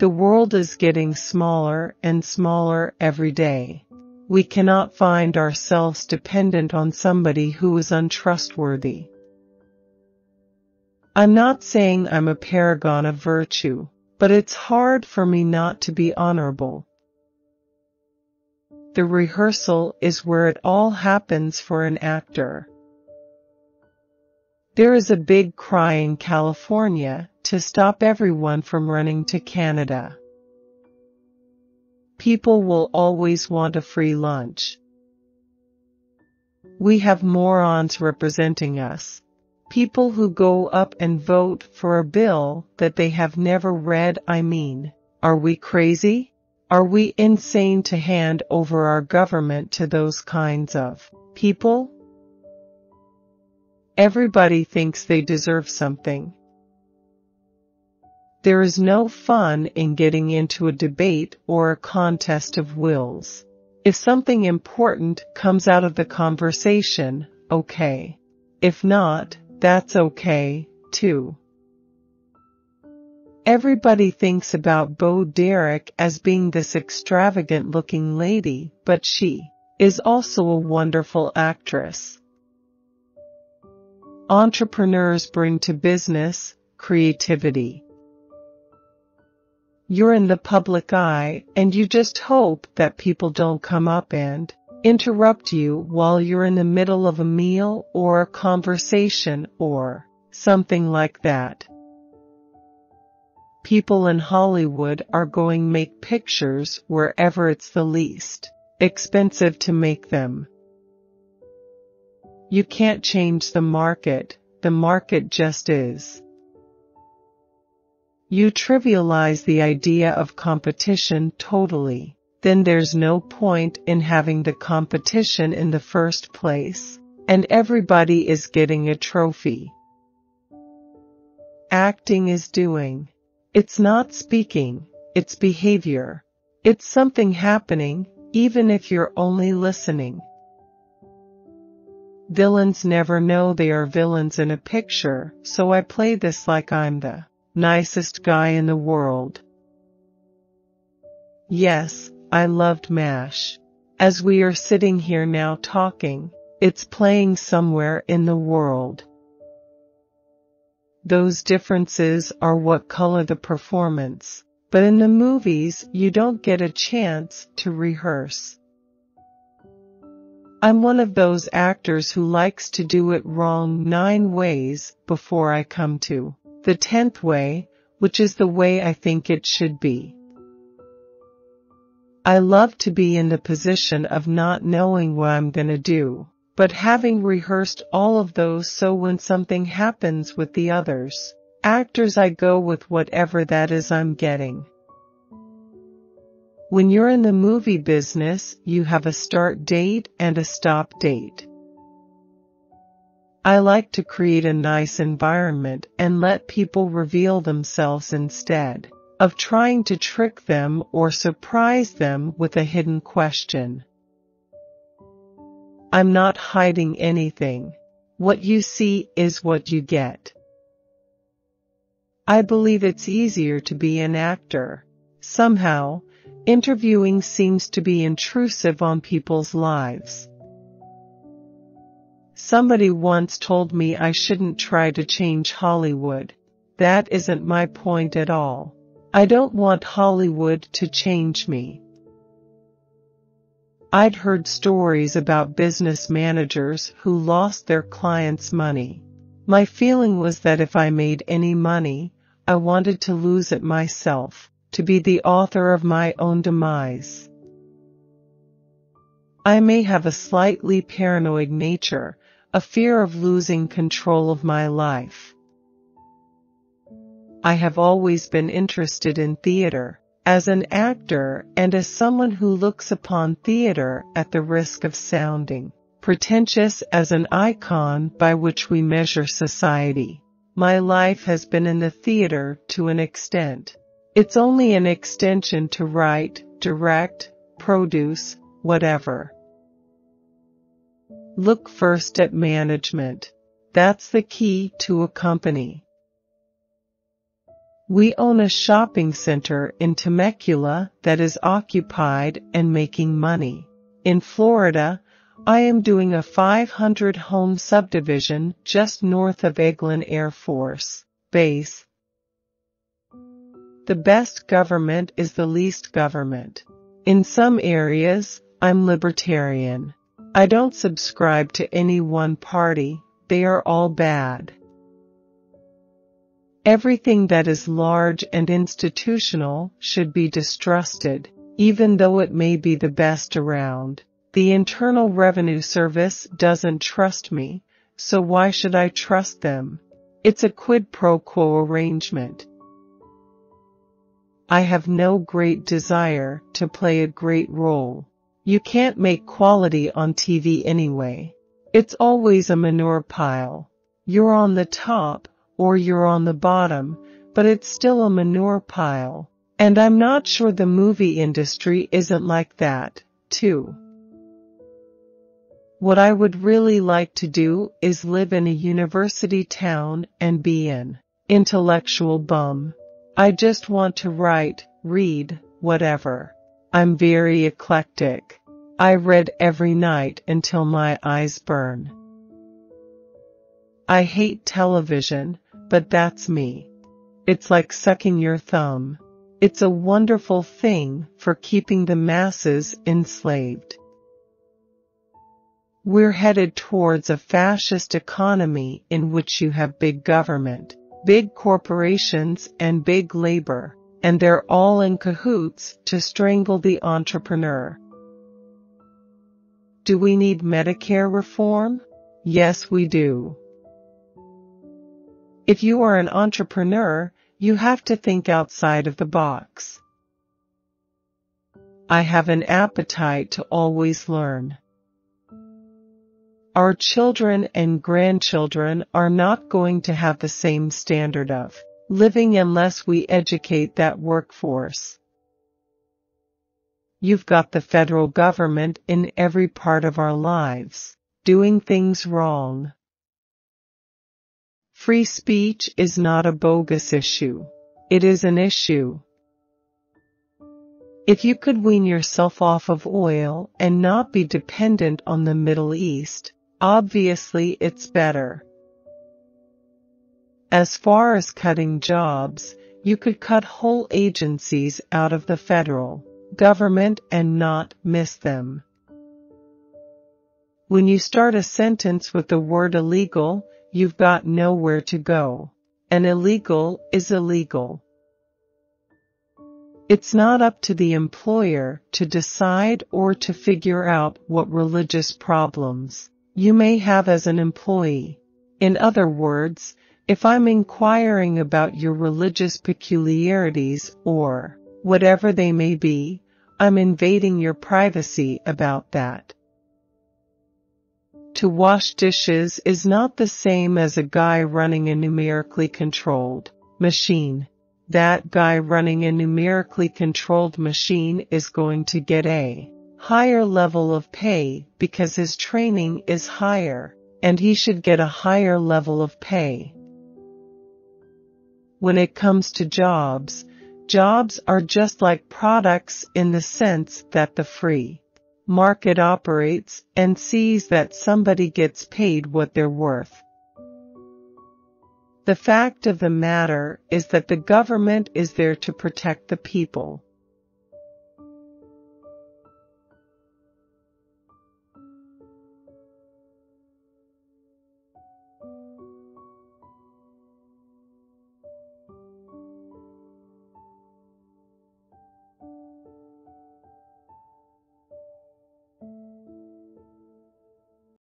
The world is getting smaller and smaller every day. We cannot find ourselves dependent on somebody who is untrustworthy. I'm not saying I'm a paragon of virtue, but it's hard for me not to be honorable. The rehearsal is where it all happens for an actor. There is a big cry in California to stop everyone from running to Canada. People will always want a free lunch. We have morons representing us. People who go up and vote for a bill that they have never read. I mean, are we crazy? Are we insane to hand over our government to those kinds of people? Everybody thinks they deserve something. There is no fun in getting into a debate or a contest of wills. If something important comes out of the conversation, okay. If not, that's okay, too. Everybody thinks about Bo Derek as being this extravagant-looking lady, but she is also a wonderful actress. Entrepreneurs bring to business creativity. You're in the public eye, and you just hope that people don't come up and interrupt you while you're in the middle of a meal or a conversation or something like that. People in Hollywood are going to make pictures wherever it's the least expensive to make them. You can't change the market just is. You trivialize the idea of competition totally, then there's no point in having the competition in the first place, and everybody is getting a trophy. Acting is doing. It's not speaking, it's behavior. It's something happening, even if you're only listening. Villains never know they are villains in a picture, so I play this like I'm the nicest guy in the world. Yes, I loved MASH. As we are sitting here now talking, it's playing somewhere in the world. Those differences are what color the performance, but in the movies you don't get a chance to rehearse. I'm one of those actors who likes to do it wrong 9 ways before I come to the 10th way, which is the way I think it should be. I love to be in the position of not knowing what I'm gonna do, but having rehearsed all of those, so when something happens with the others actors, I go with whatever that is I'm getting. When you're in the movie business, you have a start date and a stop date. I like to create a nice environment and let people reveal themselves instead of trying to trick them or surprise them with a hidden question. I'm not hiding anything. What you see is what you get. I believe it's easier to be an actor. Somehow, interviewing seems to be intrusive on people's lives. Somebody once told me I shouldn't try to change Hollywood. That isn't my point at all. I don't want Hollywood to change me. I'd heard stories about business managers who lost their clients' money. My feeling was that if I made any money, I wanted to lose it myself, to be the author of my own demise. I may have a slightly paranoid nature, a fear of losing control of my life. I have always been interested in theater, as an actor and as someone who looks upon theater at the risk of sounding pretentious as an icon by which we measure society. My life has been in the theater to an extent. It's only an extension to write, direct, produce, whatever. Look first at management. That's the key to a company. We own a shopping center in Temecula that is occupied and making money. In Florida, I am doing a 500-home subdivision just north of Eglin Air Force Base. The best government is the least government. In some areas, I'm libertarian. I don't subscribe to any one party, they are all bad. Everything that is large and institutional should be distrusted, even though it may be the best around. The Internal Revenue Service doesn't trust me, so why should I trust them? It's a quid pro quo arrangement. I have no great desire to play a great role. You can't make quality on TV anyway. It's always a manure pile. You're on the top, or you're on the bottom, but it's still a manure pile. And I'm not sure the movie industry isn't like that, too. What I would really like to do is live in a university town and be an intellectual bum. I just want to write, read, whatever. I'm very eclectic. I read every night until my eyes burn. I hate television, but that's me. It's like sucking your thumb. It's a wonderful thing for keeping the masses enslaved. We're headed towards a fascist economy in which you have big government, big corporations, and big labor, and they're all in cahoots to strangle the entrepreneur. Do we need Medicare reform? Yes, we do. If you are an entrepreneur, you have to think outside of the box. I have an appetite to always learn. Our children and grandchildren are not going to have the same standard of living unless we educate that workforce. You've got the federal government in every part of our lives, doing things wrong. Free speech is not a bogus issue. It is an issue. If you could wean yourself off of oil and not be dependent on the Middle East, obviously it's better. As far as cutting jobs, you could cut whole agencies out of the federal government and not miss them. When you start a sentence with the word illegal, you've got nowhere to go. An illegal is illegal. It's not up to the employer to decide or to figure out what religious problems you may have as an employee. In other words, if I'm inquiring about your religious peculiarities or whatever they may be, I'm invading your privacy about that. To wash dishes is not the same as a guy running a numerically controlled machine. That guy running a numerically controlled machine is going to get a higher level of pay because his training is higher, and he should get a higher level of pay. When it comes to jobs, jobs are just like products in the sense that the free market operates and sees that somebody gets paid what they're worth. The fact of the matter is that the government is there to protect the people.